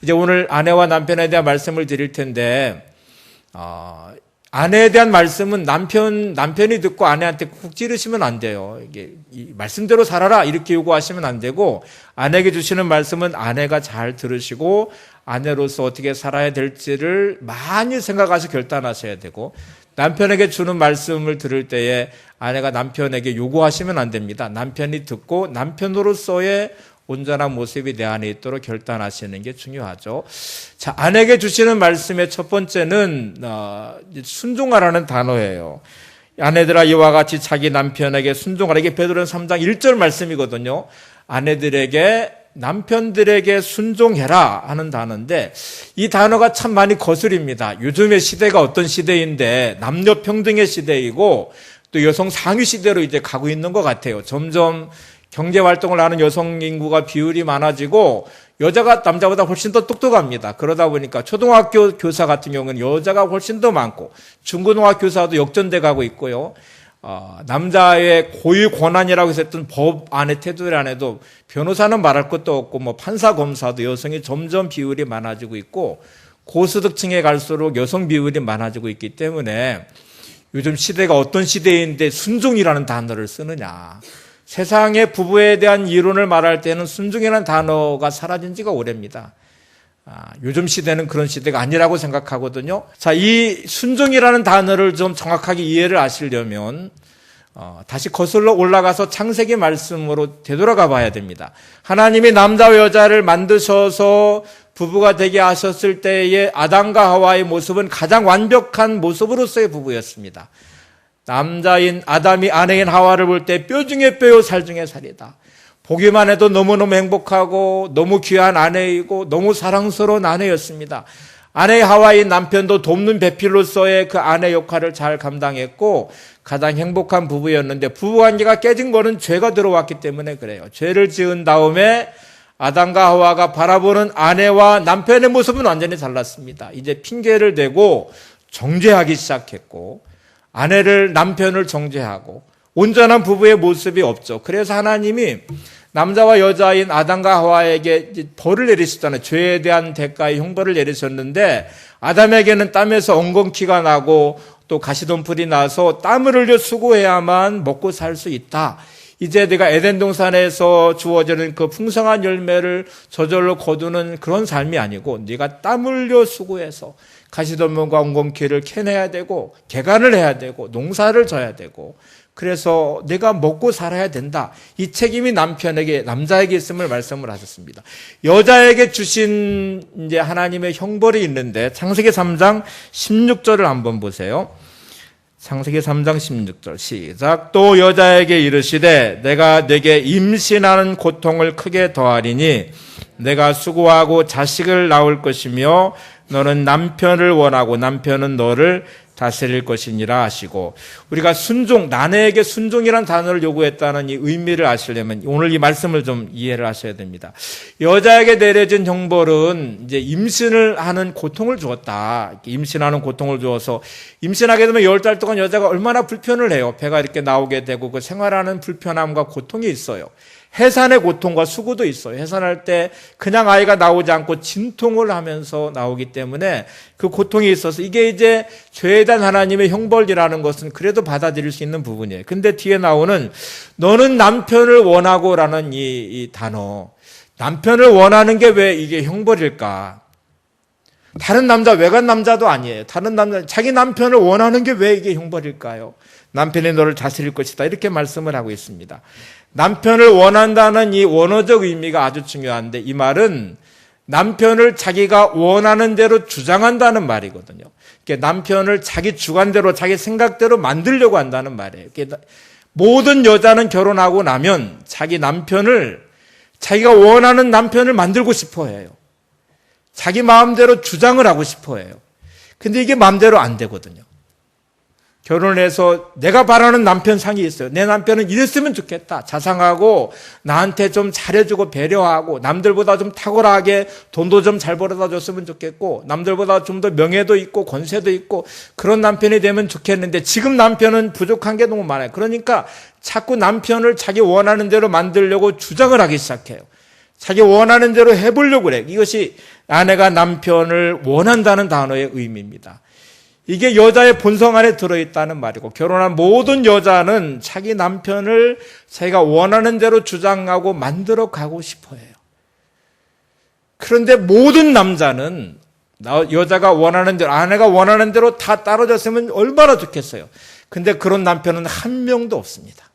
이제 오늘 아내와 남편에 대한 말씀을 드릴 텐데, 아내에 대한 말씀은 남편이 듣고 아내한테 쿡 찌르시면 안 돼요. 이게 이 말씀대로 살아라 이렇게 요구하시면 안 되고, 아내에게 주시는 말씀은 아내가 잘 들으시고 아내로서 어떻게 살아야 될지를 많이 생각하셔서 결단하셔야 되고, 남편에게 주는 말씀을 들을 때에 아내가 남편에게 요구하시면 안 됩니다. 남편이 듣고 남편으로서의 온전한 모습이 내 안에 있도록 결단하시는 게 중요하죠. 자, 아내에게 주시는 말씀의 첫 번째는 순종하라는 단어예요. 아내들아 이와 같이 자기 남편에게 순종하라. 이게 베드로전 3장 1절 말씀이거든요. 아내들에게 남편들에게 순종해라 하는 단어인데, 이 단어가 참 많이 거슬립니다. 요즘의 시대가 어떤 시대인데 남녀 평등의 시대이고 또 여성 상위 시대로 이제 가고 있는 것 같아요. 점점 경제 활동을 하는 여성 인구가 비율이 많아지고 여자가 남자보다 훨씬 더 똑똑합니다. 그러다 보니까 초등학교 교사 같은 경우는 여자가 훨씬 더 많고, 중고등학교 교사도 역전돼 가고 있고요. 남자의 고유 권한이라고 했던 법 안에 테두리 안에도 변호사는 말할 것도 없고 뭐 판사 검사도 여성이 점점 비율이 많아지고 있고, 고소득층에 갈수록 여성 비율이 많아지고 있기 때문에 요즘 시대가 어떤 시대인데 순종이라는 단어를 쓰느냐. 세상의 부부에 대한 이론을 말할 때는 순종이라는 단어가 사라진 지가 오래입니다. 요즘 시대는 그런 시대가 아니라고 생각하거든요. 자, 이 순종이라는 단어를 좀 정확하게 이해를 하시려면 다시 거슬러 올라가서 창세기 말씀으로 되돌아가 봐야 됩니다. 하나님이 남자와 여자를 만드셔서 부부가 되게 하셨을 때의 아담과 하와의 모습은 가장 완벽한 모습으로서의 부부였습니다. 남자인 아담이 아내인 하와를 볼 때 뼈 중에 뼈요 살 중에 살이다. 보기만 해도 너무너무 행복하고 너무 귀한 아내이고 너무 사랑스러운 아내였습니다. 아내의 하와인 남편도 돕는 배필로서의 그 아내 역할을 잘 감당했고 가장 행복한 부부였는데, 부부관계가 깨진 거는 죄가 들어왔기 때문에 그래요. 죄를 지은 다음에 아담과 하와가 바라보는 아내와 남편의 모습은 완전히 달랐습니다. 이제 핑계를 대고 정죄하기 시작했고, 아내를 남편을 정죄하고 온전한 부부의 모습이 없죠. 그래서 하나님이 남자와 여자인 아담과 하와에게 벌을 내리셨잖아요. 죄에 대한 대가의 형벌을 내리셨는데, 아담에게는 땀에서 엉겅퀴가 나고 또 가시덤불이 나서 땀을 흘려 수고해야만 먹고 살 수 있다. 이제 내가 에덴 동산에서 주어지는 그 풍성한 열매를 저절로 거두는 그런 삶이 아니고, 네가 땀 흘려 수고해서 가시덤불과 엉겅퀴를 캐내야 되고 개간을 해야 되고 농사를 져야 되고, 그래서 내가 먹고 살아야 된다. 이 책임이 남자에게 있음을 말씀을 하셨습니다. 여자에게 주신 이제 하나님의 형벌이 있는데, 창세기 3장 16절을 한번 보세요. 창세기 3장 16절 시작. 또 여자에게 이르시되 내가 내게 임신하는 고통을 크게 더하리니 내가 수고하고 자식을 낳을 것이며 너는 남편을 원하고 남편은 너를 다스릴 것이니라 하시고, 우리가 순종, 아내에게 순종이라는 단어를 요구했다는 이 의미를 아시려면 오늘 이 말씀을 좀 이해를 하셔야 됩니다. 여자에게 내려진 형벌은 이제 임신을 하는 고통을 주었다. 임신하는 고통을 주어서, 임신하게 되면 10달 동안 여자가 얼마나 불편을 해요. 배가 이렇게 나오게 되고 그 생활하는 불편함과 고통이 있어요. 해산의 고통과 수고도 있어요. 해산할 때 그냥 아이가 나오지 않고 진통을 하면서 나오기 때문에 그 고통이 있어서, 이게 이제 죄에 대한 하나님의 형벌이라는 것은 그래도 받아들일 수 있는 부분이에요. 근데 뒤에 나오는 너는 남편을 원하고라는 이 단어, 남편을 원하는 게 왜 이게 형벌일까? 다른 남자, 외간 남자도 아니에요. 다른 남자, 자기 남편을 원하는 게 왜 이게 형벌일까요? 남편이 너를 다스릴 것이다. 이렇게 말씀을 하고 있습니다. 남편을 원한다는 이 원어적 의미가 아주 중요한데, 이 말은 남편을 자기가 원하는 대로 주장한다는 말이거든요. 남편을 자기 주관대로, 자기 생각대로 만들려고 한다는 말이에요. 모든 여자는 결혼하고 나면 자기 남편을, 자기가 원하는 남편을 만들고 싶어 해요. 자기 마음대로 주장을 하고 싶어 해요. 근데 이게 마음대로 안 되거든요. 결혼을 해서 내가 바라는 남편 상이 있어요. 내 남편은 이랬으면 좋겠다. 자상하고 나한테 좀 잘해주고 배려하고 남들보다 좀 탁월하게 돈도 좀 잘 벌어다 줬으면 좋겠고 남들보다 좀 더 명예도 있고 권세도 있고 그런 남편이 되면 좋겠는데, 지금 남편은 부족한 게 너무 많아요. 그러니까 자꾸 남편을 자기 원하는 대로 만들려고 주장을 하기 시작해요. 자기 원하는 대로 해보려고 그래. 이것이 아내가 남편을 원한다는 단어의 의미입니다. 이게 여자의 본성 안에 들어있다는 말이고, 결혼한 모든 여자는 자기 남편을 자기가 원하는 대로 주장하고 만들어 가고 싶어 해요. 그런데 모든 남자는 여자가 원하는 대로, 아내가 원하는 대로 다 따라줬으면 얼마나 좋겠어요. 근데 그런 남편은 한 명도 없습니다.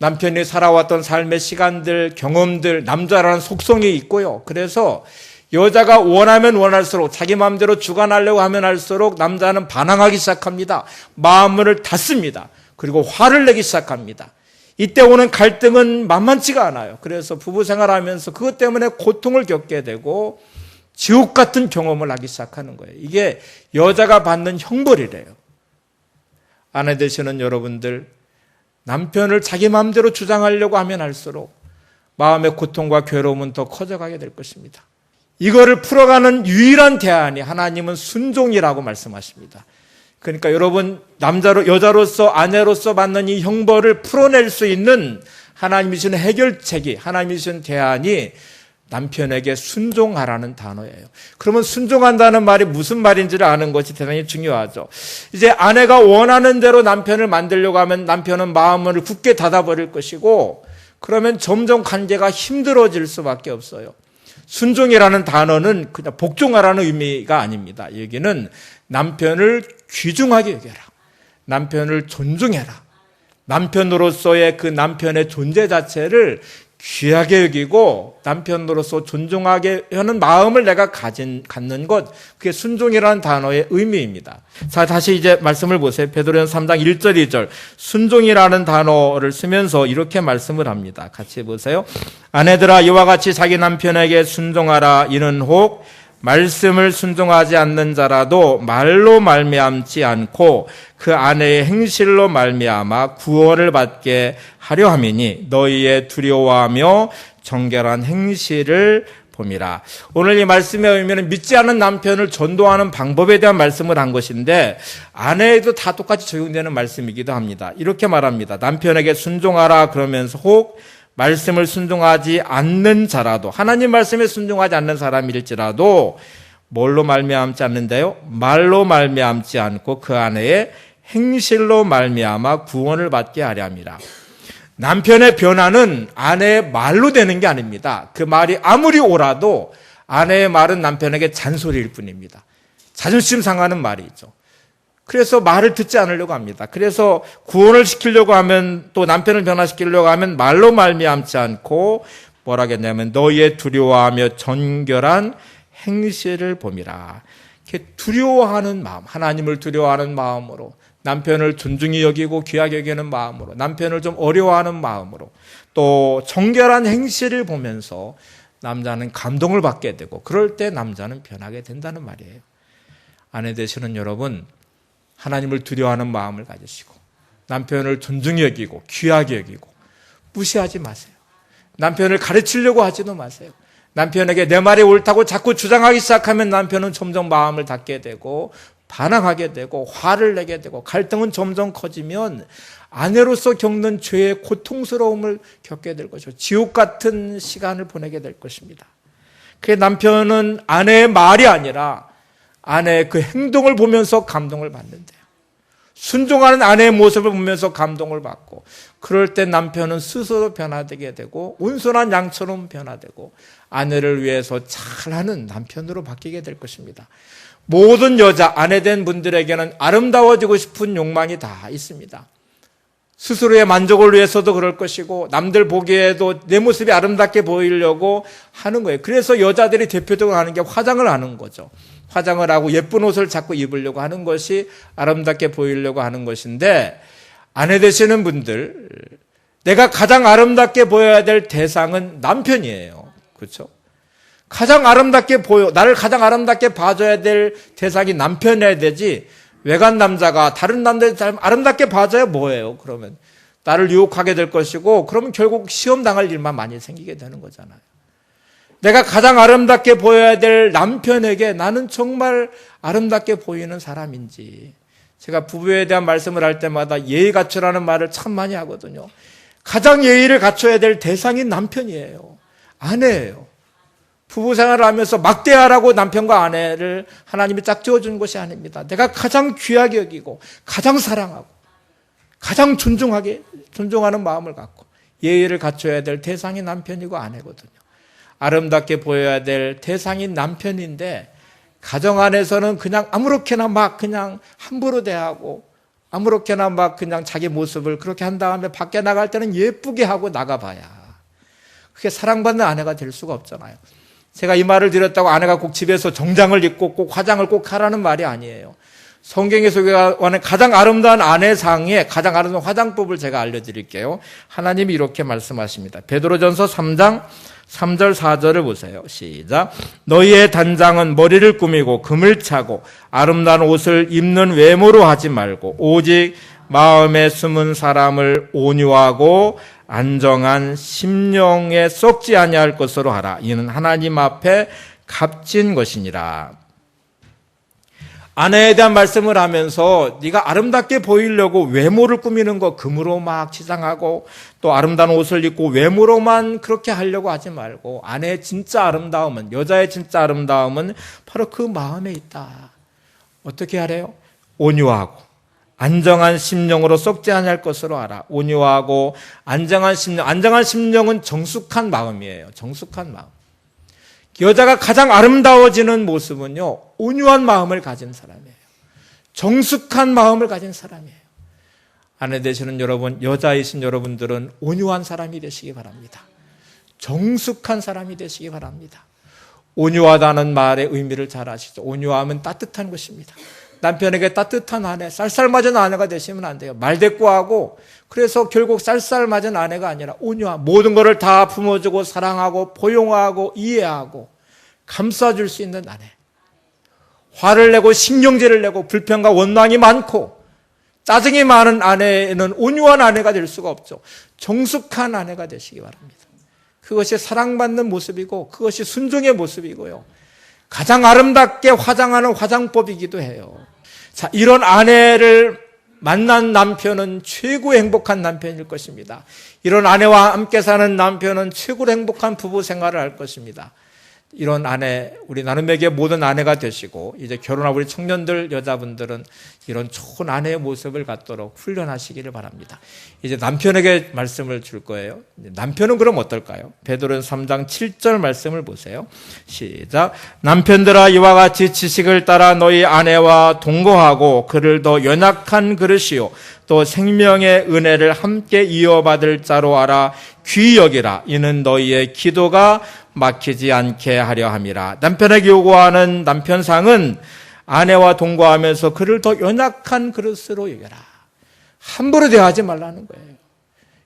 남편이 살아왔던 삶의 시간들, 경험들, 남자라는 속성이 있고요. 그래서 여자가 원하면 원할수록, 자기 마음대로 주관하려고 하면 할수록 남자는 반항하기 시작합니다. 마음을 닫습니다. 그리고 화를 내기 시작합니다. 이때 오는 갈등은 만만치가 않아요. 그래서 부부 생활하면서 그것 때문에 고통을 겪게 되고 지옥 같은 경험을 하기 시작하는 거예요. 이게 여자가 받는 형벌이래요. 아내 되시는 여러분들, 남편을 자기 마음대로 주장하려고 하면 할수록 마음의 고통과 괴로움은 더 커져가게 될 것입니다. 이거를 풀어가는 유일한 대안이 하나님은 순종이라고 말씀하십니다. 그러니까 여러분, 여자로서 아내로서 받는 이 형벌을 풀어낼 수 있는 하나님이 주신 해결책이, 하나님이 주신 대안이 남편에게 순종하라는 단어예요. 그러면 순종한다는 말이 무슨 말인지를 아는 것이 대단히 중요하죠. 이제 아내가 원하는 대로 남편을 만들려고 하면 남편은 마음을 굳게 닫아버릴 것이고, 그러면 점점 관계가 힘들어질 수밖에 없어요. 순종이라는 단어는 그냥 복종하라는 의미가 아닙니다. 여기는 남편을 귀중하게 여겨라. 남편을 존중해라. 남편으로서의 그 남편의 존재 자체를 귀하게 여기고 남편으로서 존중하게 하는 마음을 내가 갖는 것, 그게 순종이라는 단어의 의미입니다. 자, 다시 이제 말씀을 보세요. 베드로전서 3장 1절 2절. 순종이라는 단어를 쓰면서 이렇게 말씀을 합니다. 같이 보세요. 아내들아, 이와 같이 자기 남편에게 순종하라. 이는 혹 말씀을 순종하지 않는 자라도 말로 말미암지 않고 그 아내의 행실로 말미암아 구원을 받게 하려 함이니 너희의 두려워하며 정결한 행실을 봄이라. 오늘 이 말씀의 의미는 믿지 않는 남편을 전도하는 방법에 대한 말씀을 한 것인데, 아내에도 다 똑같이 적용되는 말씀이기도 합니다. 이렇게 말합니다. 남편에게 순종하라 그러면서 혹 말씀을 순종하지 않는 자라도, 하나님 말씀에 순종하지 않는 사람일지라도 뭘로 말미암지 않는데요? 말로 말미암지 않고 그 아내의 행실로 말미암아 구원을 받게 하려 함이라. 남편의 변화는 아내의 말로 되는 게 아닙니다. 그 말이 아무리 옳아도 아내의 말은 남편에게 잔소리일 뿐입니다. 자존심 상하는 말이죠. 그래서 말을 듣지 않으려고 합니다. 그래서 구원을 시키려고 하면, 또 남편을 변화시키려고 하면 말로 말미암지 않고 뭐라 하겠냐면 너희의 두려워하며 정결한 행실을 봄이라. 이렇게 두려워하는 마음, 하나님을 두려워하는 마음으로, 남편을 존중히 여기고 귀하게 여기는 마음으로, 남편을 좀 어려워하는 마음으로, 또 정결한 행실을 보면서 남자는 감동을 받게 되고, 그럴 때 남자는 변하게 된다는 말이에요. 아내 되시는 여러분, 하나님을 두려워하는 마음을 가지시고 남편을 존중히 여기고 귀하게 여기고 무시하지 마세요. 남편을 가르치려고 하지도 마세요. 남편에게 내 말이 옳다고 자꾸 주장하기 시작하면 남편은 점점 마음을 닫게 되고 반항하게 되고 화를 내게 되고 갈등은 점점 커지면 아내로서 겪는 죄의 고통스러움을 겪게 될 것이고 지옥 같은 시간을 보내게 될 것입니다. 그 남편은 아내의 말이 아니라 아내의 그 행동을 보면서 감동을 받는데요. 순종하는 아내의 모습을 보면서 감동을 받고, 그럴 때 남편은 스스로 변화되게 되고 온순한 양처럼 변화되고 아내를 위해서 잘하는 남편으로 바뀌게 될 것입니다. 모든 여자, 아내된 분들에게는 아름다워지고 싶은 욕망이 다 있습니다. 스스로의 만족을 위해서도 그럴 것이고 남들 보기에도 내 모습이 아름답게 보이려고 하는 거예요. 그래서 여자들이 대표적으로 하는 게 화장을 하는 거죠. 화장을 하고 예쁜 옷을 자꾸 입으려고 하는 것이 아름답게 보이려고 하는 것인데, 아내 되시는 분들, 내가 가장 아름답게 보여야 될 대상은 남편이에요. 그렇죠? 가장 아름답게 나를 가장 아름답게 봐줘야 될 대상이 남편이어야 되지, 외간 남자가 다른 남자를 아름답게 봐줘야 뭐예요? 그러면 나를 유혹하게 될 것이고, 그러면 결국 시험 당할 일만 많이 생기게 되는 거잖아요. 내가 가장 아름답게 보여야 될 남편에게 나는 정말 아름답게 보이는 사람인지. 제가 부부에 대한 말씀을 할 때마다 예의 갖추라는 말을 참 많이 하거든요. 가장 예의를 갖춰야 될 대상인 남편이에요. 아내예요. 부부 생활을 하면서 막대하라고 남편과 아내를 하나님이 딱 지어준 것이 아닙니다. 내가 가장 귀하게 여기고 가장 사랑하고 가장 존중하는 마음을 갖고 예의를 갖춰야 될 대상이 남편이고 아내거든요. 아름답게 보여야 될 대상이 남편인데 가정 안에서는 그냥 아무렇게나 막 그냥 함부로 대하고 아무렇게나 막 그냥 자기 모습을 그렇게 한 다음에 밖에 나갈 때는 예쁘게 하고 나가봐야 그게 사랑받는 아내가 될 수가 없잖아요. 제가 이 말을 드렸다고 아내가 꼭 집에서 정장을 입고 꼭 화장을 꼭 하라는 말이 아니에요. 성경에 소개하는 가장 아름다운 아내상의 가장 아름다운 화장법을 제가 알려드릴게요. 하나님이 이렇게 말씀하십니다. 베드로전서 3장 3절 4절을 보세요. 시작. 너희의 단장은 머리를 꾸미고 금을 차고 아름다운 옷을 입는 외모로 하지 말고 오직 마음에 숨은 사람을 온유하고 안정한 심령에 썩지 아니할 것으로 하라. 이는 하나님 앞에 값진 것이니라. 아내에 대한 말씀을 하면서 네가 아름답게 보이려고 외모를 꾸미는 거 금으로 막 치장하고 또 아름다운 옷을 입고 외모로만 그렇게 하려고 하지 말고 아내의 진짜 아름다움은 여자의 진짜 아름다움은 바로 그 마음에 있다. 어떻게 하래요? 온유하고 안정한 심령으로 썩지 아니할 것으로 알아. 온유하고 안정한 심령은 정숙한 마음이에요. 정숙한 마음. 여자가 가장 아름다워지는 모습은요, 온유한 마음을 가진 사람이에요. 정숙한 마음을 가진 사람이에요. 아내 되시는 여러분, 여자이신 여러분들은 온유한 사람이 되시기 바랍니다. 정숙한 사람이 되시기 바랍니다. 온유하다는 말의 의미를 잘 아시죠? 온유함은 따뜻한 것입니다. 남편에게 따뜻한 아내, 쌀쌀맞은 아내가 되시면 안 돼요. 말대꾸하고 그래서 결국 쌀쌀맞은 아내가 아니라 온유한 모든 것을 다 품어주고 사랑하고 포용하고 이해하고 감싸줄 수 있는 아내. 화를 내고 신경질을 내고 불평과 원망이 많고 짜증이 많은 아내는 온유한 아내가 될 수가 없죠. 정숙한 아내가 되시기 바랍니다. 그것이 사랑받는 모습이고 그것이 순종의 모습이고요. 가장 아름답게 화장하는 화장법이기도 해요. 자, 이런 아내를 만난 남편은 최고의 행복한 남편일 것입니다. 이런 아내와 함께 사는 남편은 최고로 행복한 부부 생활을 할 것입니다. 이런 아내, 우리 나눔에게 모든 아내가 되시고 이제 결혼한 우리 청년들 여자분들은 이런 좋은 아내의 모습을 갖도록 훈련하시기를 바랍니다. 이제 남편에게 말씀을 줄 거예요. 남편은 그럼 어떨까요? 베드로전서 3장 7절 말씀을 보세요. 시작. 남편들아 이와 같이 지식을 따라 너희 아내와 동거하고 그를 더 연약한 그릇이요 또 생명의 은혜를 함께 이어받을 자로 알아 귀히 여기라. 이는 너희의 기도가 막히지 않게 하려 함이라. 남편에게 요구하는 남편상은 아내와 동거하면서 그를 더 연약한 그릇으로 여겨라. 함부로 대하지 말라는 거예요.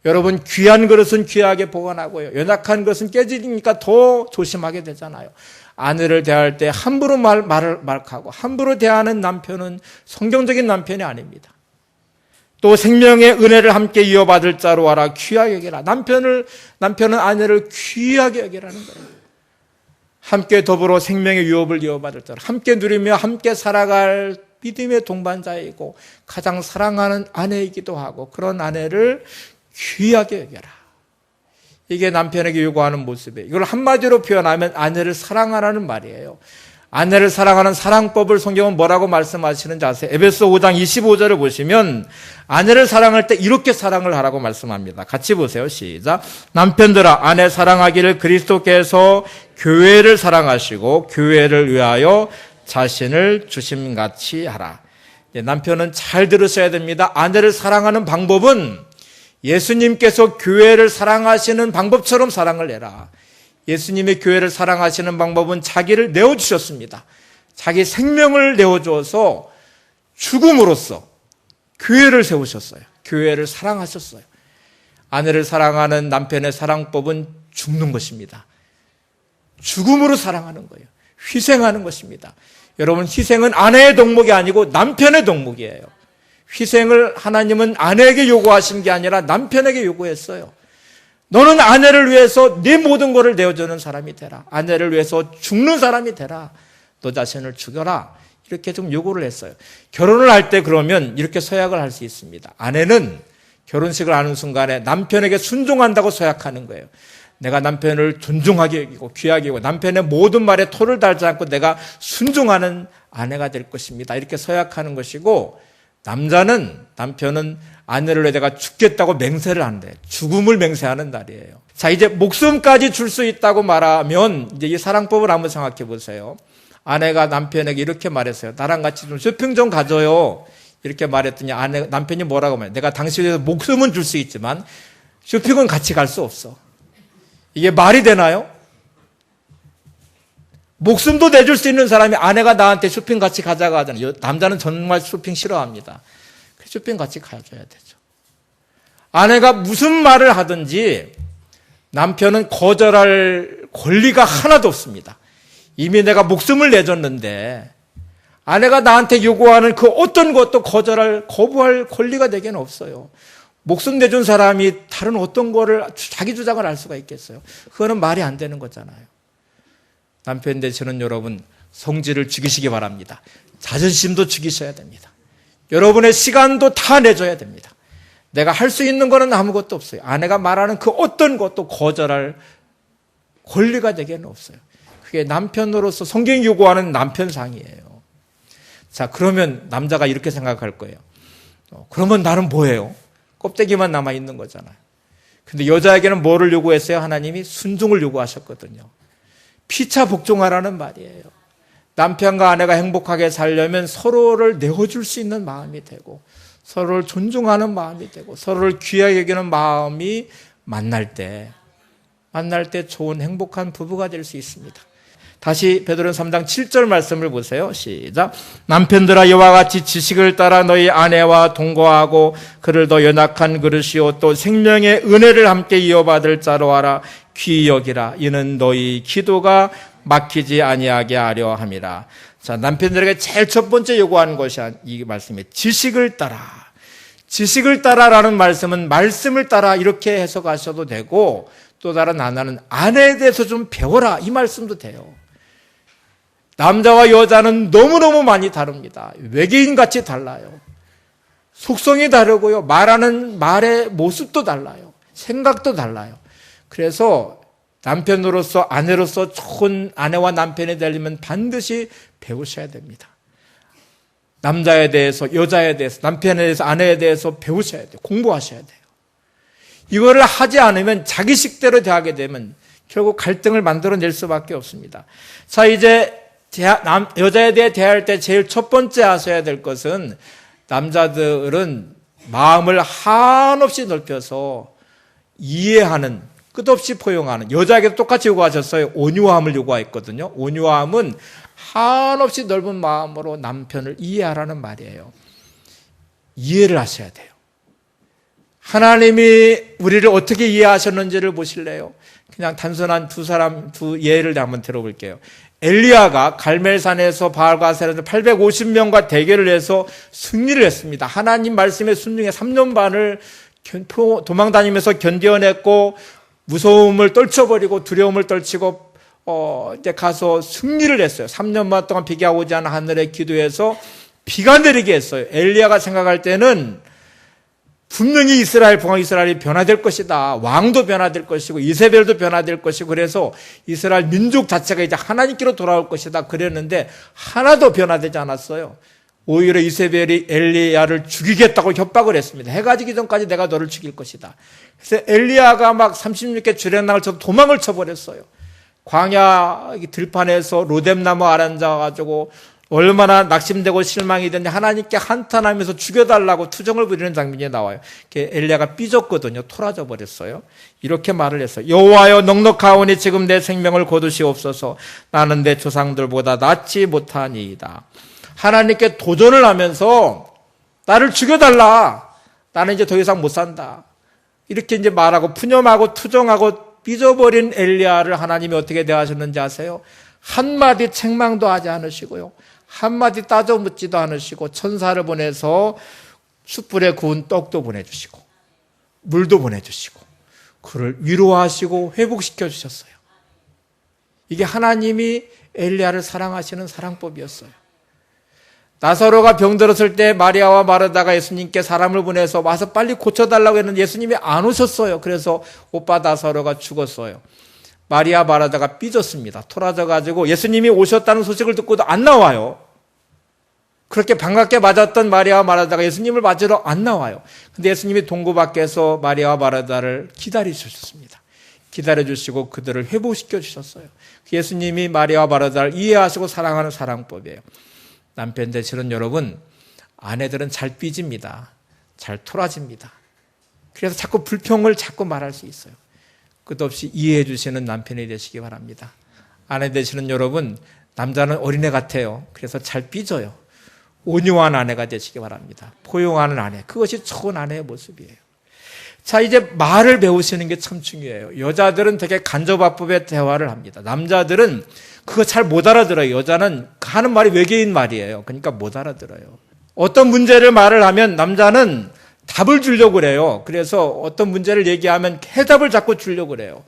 여러분, 귀한 그릇은 귀하게 보관하고요. 연약한 것은 깨지니까 더 조심하게 되잖아요. 아내를 대할 때 함부로 말을 하고 함부로 대하는 남편은 성경적인 남편이 아닙니다. 또 생명의 은혜를 함께 이어받을 자로 알아 귀하게 여기라. 남편은 아내를 귀하게 여기라는 거예요. 함께 더불어 생명의 유업을 이어받을 자로 함께 누리며 함께 살아갈 믿음의 동반자이고 가장 사랑하는 아내이기도 하고 그런 아내를 귀하게 여겨라. 이게 남편에게 요구하는 모습이에요. 이걸 한마디로 표현하면 아내를 사랑하라는 말이에요. 아내를 사랑하는 사랑법을 성경은 뭐라고 말씀하시는지 아세요? 에베소 5장 25절을 보시면 아내를 사랑할 때 이렇게 사랑을 하라고 말씀합니다. 같이 보세요. 시작. 남편들아 아내 사랑하기를 그리스도께서 교회를 사랑하시고 교회를 위하여 자신을 주심같이 하라. 남편은 잘 들으셔야 됩니다. 아내를 사랑하는 방법은 예수님께서 교회를 사랑하시는 방법처럼 사랑을 해라. 예수님의 교회를 사랑하시는 방법은 자기를 내어주셨습니다. 자기 생명을 내어주어서 죽음으로써 교회를 세우셨어요. 교회를 사랑하셨어요. 아내를 사랑하는 남편의 사랑법은 죽는 것입니다. 죽음으로 사랑하는 거예요. 희생하는 것입니다. 여러분, 희생은 아내의 덕목이 아니고 남편의 덕목이에요. 희생을 하나님은 아내에게 요구하신 게 아니라 남편에게 요구했어요. 너는 아내를 위해서 네 모든 것을 내어주는 사람이 되라. 아내를 위해서 죽는 사람이 되라. 너 자신을 죽여라. 이렇게 좀 요구를 했어요. 결혼을 할 때 그러면 이렇게 서약을 할 수 있습니다. 아내는 결혼식을 하는 순간에 남편에게 순종한다고 서약하는 거예요. 내가 남편을 존중하게 여기고 귀하게 여기고 남편의 모든 말에 토를 달지 않고 내가 순종하는 아내가 될 것입니다. 이렇게 서약하는 것이고, 남편은 아내를 위해 내가 죽겠다고 맹세를 하는데, 죽음을 맹세하는 날이에요. 자, 이제 목숨까지 줄 수 있다고 말하면 이제 이 사랑법을 한번 생각해 보세요. 아내가 남편에게 이렇게 말했어요. 나랑 같이 좀 쇼핑 좀 가줘요. 이렇게 말했더니 남편이 뭐라고 말해요? 내가 당신에 대해서 목숨은 줄 수 있지만 쇼핑은 같이 갈 수 없어. 이게 말이 되나요? 목숨도 내줄 수 있는 사람이 아내가 나한테 쇼핑 같이 가자고 하잖아요. 남자는 정말 쇼핑 싫어합니다. 쇼핑 같이 가줘야 되죠. 아내가 무슨 말을 하든지 남편은 거절할 권리가 하나도 없습니다. 이미 내가 목숨을 내줬는데 아내가 나한테 요구하는 그 어떤 것도 거부할 권리가 내게는 없어요. 목숨 내준 사람이 다른 어떤 거를 자기 주장을 할 수가 있겠어요? 그거는 말이 안 되는 거잖아요. 남편 되시는 여러분, 성질을 죽이시기 바랍니다. 자존심도 죽이셔야 됩니다. 여러분의 시간도 다 내줘야 됩니다. 내가 할 수 있는 거는 아무것도 없어요. 아내가 말하는 그 어떤 것도 거절할 권리가 내게는 없어요. 그게 남편으로서 성경이 요구하는 남편상이에요. 자, 그러면 남자가 이렇게 생각할 거예요. 그러면 나는 뭐예요? 껍데기만 남아있는 거잖아요. 근데 여자에게는 뭐를 요구했어요? 하나님이 순종을 요구하셨거든요. 피차 복종하라는 말이에요. 남편과 아내가 행복하게 살려면 서로를 내어줄 수 있는 마음이 되고, 서로를 존중하는 마음이 되고, 서로를 귀하게 여기는 마음이 만날 때 좋은 행복한 부부가 될 수 있습니다. 다시 베드로전 3장 7절 말씀을 보세요. 시작. 남편들아, 이와 같이 지식을 따라 너희 아내와 동거하고 그를 더 연약한 그릇이요 또 생명의 은혜를 함께 이어받을 자로 하라. 귀히 여기라. 이는 너희 기도가 막히지 아니하게 하려 함이라. 자, 남편들에게 제일 첫 번째 요구하는 것이 이 말씀이에요. 지식을 따라. 지식을 따라라는 말씀은 말씀을 따라 이렇게 해석하셔도 되고, 또 다른 하나는 아내에 대해서 좀 배워라 이 말씀도 돼요. 남자와 여자는 너무너무 많이 다릅니다. 외계인같이 달라요. 속성이 다르고요. 말하는 말의 모습도 달라요. 생각도 달라요. 그래서 남편으로서 아내로서 좋은 아내와 남편이 되려면 반드시 배우셔야 됩니다. 남자에 대해서, 여자에 대해서, 남편에 대해서, 아내에 대해서 배우셔야 돼요. 공부하셔야 돼요. 이거를 하지 않으면 자기 식대로 대하게 되면 결국 갈등을 만들어낼 수밖에 없습니다. 자, 이제 여자에 대해 대할 때 제일 첫 번째 하셔야 될 것은, 남자들은 마음을 한없이 넓혀서 이해하는, 끝없이 포용하는, 여자에게도 똑같이 요구하셨어요. 온유함을 요구했거든요. 온유함은 한없이 넓은 마음으로 남편을 이해하라는 말이에요. 이해를 하셔야 돼요. 하나님이 우리를 어떻게 이해하셨는지를 보실래요? 그냥 단순한 두 예를 한번 들어볼게요. 엘리야가 갈멜산에서 바알과 아세라에서 850명과 대결을 해서 승리를 했습니다. 하나님 말씀에 순종해 3년 반을 도망다니면서 견뎌냈고, 무서움을 떨쳐버리고 두려움을 떨치고 이제 가서 승리를 했어요. 3년 반 동안 비가 오지 않은 하늘에 기도해서 비가 내리게 했어요. 엘리야가 생각할 때는 분명히 이스라엘이 변화될 것이다. 왕도 변화될 것이고 이세벨도 변화될 것이고, 그래서 이스라엘 민족 자체가 이제 하나님께로 돌아올 것이다 그랬는데 하나도 변화되지 않았어요. 오히려 이세벨이 엘리야를 죽이겠다고 협박을 했습니다. 해가 지기 전까지 내가 너를 죽일 것이다. 그래서 엘리야가 막 36개 주련랑을 쳐서 도망을 쳐버렸어요. 광야 들판에서 로뎀나무 아래 앉아가지고 얼마나 낙심되고 실망이 됐는지 하나님께 한탄하면서 죽여달라고 투정을 부리는 장면이 나와요. 엘리야가 삐졌거든요. 토라져 버렸어요. 이렇게 말을 했어요. 여호와여, 넉넉하오니 지금 내 생명을 거두시옵소서. 나는 내 조상들보다 낫지 못하니이다. 하나님께 도전을 하면서 나를 죽여달라. 나는 이제 더 이상 못 산다. 이렇게 이제 말하고 푸념하고 투정하고 삐져버린 엘리야를 하나님이 어떻게 대하셨는지 아세요? 한마디 책망도 하지 않으시고요. 한마디 따져 묻지도 않으시고 천사를 보내서 숯불에 구운 떡도 보내주시고 물도 보내주시고 그를 위로하시고 회복시켜 주셨어요. 이게 하나님이 엘리야를 사랑하시는 사랑법이었어요. 나사로가 병들었을 때 마리아와 마르다가 예수님께 사람을 보내서 와서 빨리 고쳐달라고 했는데 예수님이 안 오셨어요. 그래서 오빠 나사로가 죽었어요. 마리아 마르다가 삐졌습니다. 토라져가지고 예수님이 오셨다는 소식을 듣고도 안 나와요. 그렇게 반갑게 맞았던 마리아와 마르다가 예수님을 맞으러 안 나와요. 근데 예수님이 동굴 밖에서 마리아와 마르다를 기다리셨습니다. 기다려주시고 그들을 회복시켜 주셨어요. 예수님이 마리아와 마르다를 이해하시고 사랑하는 사랑법이에요. 남편 되시는 여러분, 아내들은 잘 삐집니다. 잘 토라집니다. 그래서 자꾸 불평을 자꾸 말할 수 있어요. 끝없이 이해해 주시는 남편이 되시기 바랍니다. 아내 되시는 여러분, 남자는 어린애 같아요. 그래서 잘 삐져요. 온유한 아내가 되시기 바랍니다. 포용하는 아내, 그것이 좋은 아내의 모습이에요. 자, 이제 말을 배우시는 게 참 중요해요. 여자들은 되게 간접화법의 대화를 합니다. 남자들은 그거 잘 못 알아들어요. 여자는 하는 말이 외계인 말이에요. 그러니까 못 알아들어요. 어떤 문제를 말을 하면 남자는 답을 주려고 그래요. 그래서 어떤 문제를 얘기하면 해답을 자꾸 주려고 그래요.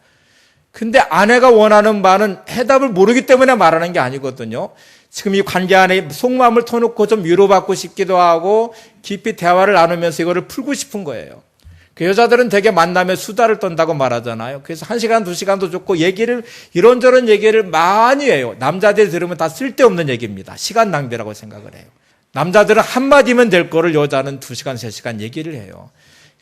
근데 아내가 원하는 바는 해답을 모르기 때문에 말하는 게 아니거든요. 지금 이 관계 안에 속마음을 터놓고 좀 위로받고 싶기도 하고 깊이 대화를 나누면서 이거를 풀고 싶은 거예요. 그 여자들은 되게 만나면 수다를 떤다고 말하잖아요. 그래서 1시간, 2시간도 좋고 이런저런 얘기를 많이 해요. 남자들이 들으면 다 쓸데없는 얘기입니다. 시간 낭비라고 생각을 해요. 남자들은 한마디면 될 거를 여자는 2시간, 3시간 얘기를 해요.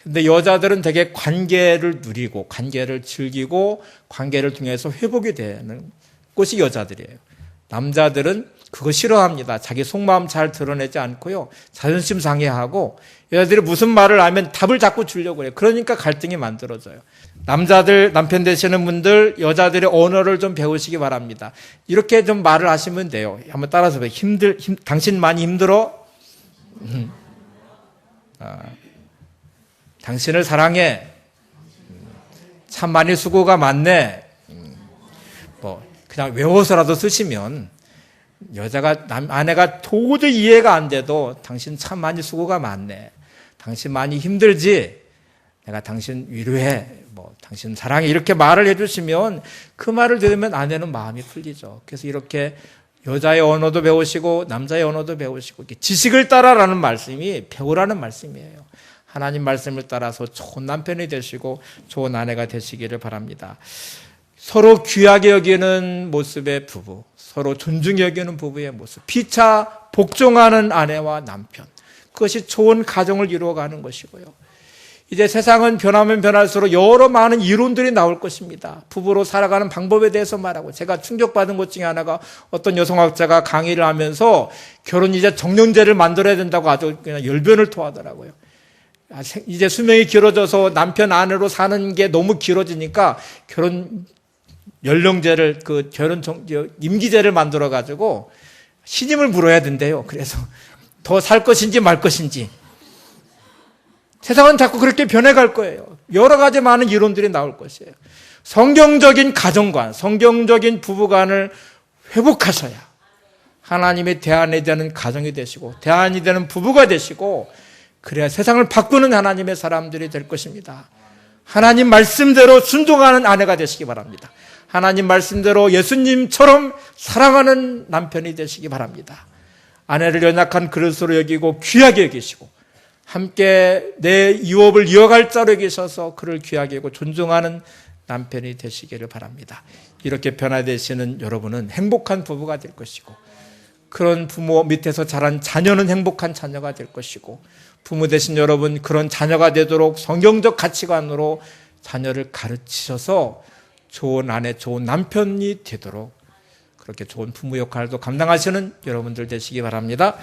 근데 여자들은 되게 관계를 누리고 관계를 즐기고 관계를 통해서 회복이 되는 곳이 여자들이에요. 남자들은 그거 싫어합니다. 자기 속마음 잘 드러내지 않고요. 자존심 상해하고 여자들이 무슨 말을 하면 답을 자꾸 주려고 해요. 그러니까 갈등이 만들어져요. 남자들, 남편 되시는 분들, 여자들의 언어를 좀 배우시기 바랍니다. 이렇게 좀 말을 하시면 돼요. 한번 따라서 봐요. 당신 많이 힘들어? 당신을 사랑해. 참 많이 수고가 많네. 그냥 외워서라도 쓰시면 여자가 아내가 도저히 이해가 안 돼도 당신 참 많이 수고가 많네. 당신 많이 힘들지? 내가 당신 위로해. 당신 사랑해. 이렇게 말을 해주시면 그 말을 들으면 아내는 마음이 풀리죠. 그래서 이렇게 여자의 언어도 배우시고 남자의 언어도 배우시고 지식을 따라라는 말씀이 배우라는 말씀이에요. 하나님 말씀을 따라서 좋은 남편이 되시고 좋은 아내가 되시기를 바랍니다. 서로 귀하게 여기는 모습의 부부, 서로 존중히 여기는 부부의 모습, 피차 복종하는 아내와 남편, 그것이 좋은 가정을 이루어가는 것이고요. 이제 세상은 변하면 변할수록 여러 많은 이론들이 나올 것입니다. 부부로 살아가는 방법에 대해서 말하고, 제가 충격받은 것 중에 하나가 어떤 여성학자가 강의를 하면서 결혼 이제 정년제를 만들어야 된다고 아주 그냥 열변을 토하더라고요. 이제 수명이 길어져서 남편 아내로 사는 게 너무 길어지니까 결혼 연령제를 임기제를 만들어 가지고 신임을 물어야 된대요. 그래서 더 살 것인지 말 것인지. 세상은 자꾸 그렇게 변해갈 거예요. 여러 가지 많은 이론들이 나올 것이에요. 성경적인 가정관, 성경적인 부부관을 회복하셔야 하나님의 대안이 되는 가정이 되시고 대안이 되는 부부가 되시고, 그래야 세상을 바꾸는 하나님의 사람들이 될 것입니다. 하나님 말씀대로 순종하는 아내가 되시기 바랍니다. 하나님 말씀대로 예수님처럼 사랑하는 남편이 되시기 바랍니다. 아내를 연약한 그릇으로 여기고 귀하게 여기시고 함께 내 유업을 이어갈 자로 여기셔서 그를 귀하게 여기고 존중하는 남편이 되시기를 바랍니다. 이렇게 변화되시는 여러분은 행복한 부부가 될 것이고, 그런 부모 밑에서 자란 자녀는 행복한 자녀가 될 것이고, 부모 되신 여러분 그런 자녀가 되도록 성경적 가치관으로 자녀를 가르치셔서 좋은 아내, 좋은 남편이 되도록 그렇게 좋은 부모 역할도 감당하시는 여러분들 되시기 바랍니다.